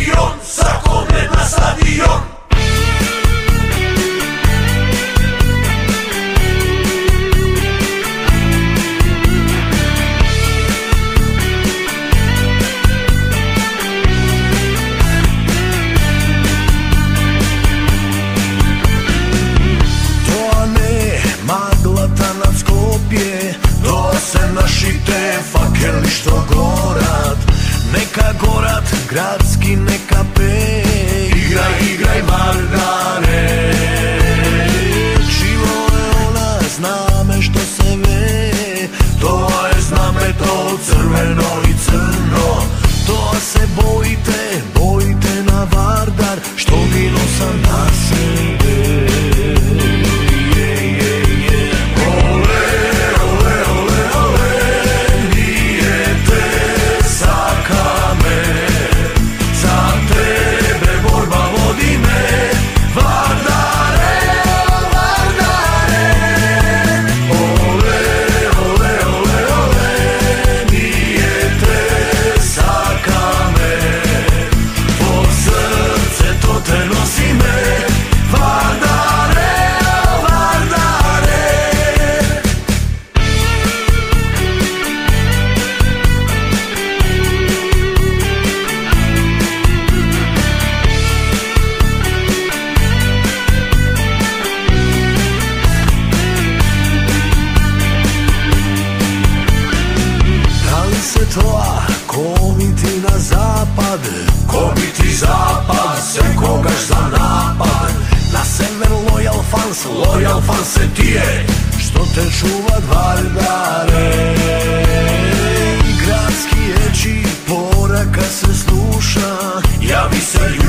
šampion, svakome na stadion. To se našite fakeli što gorat, neka gorat gradski, neka pej. Igraj, igraj Vardare. Živo je ona zname što se ve, to je zname to crveno i crno. To se bojite, bojite na Vardar, što mi nosam na sebe. Ko bi ti na zapad, ko bi ti zapad, se kogaš za napad. Na sever lojal fans se ti je, što te čuva Vardare. Gradski ječi, poraka se sluša, javi se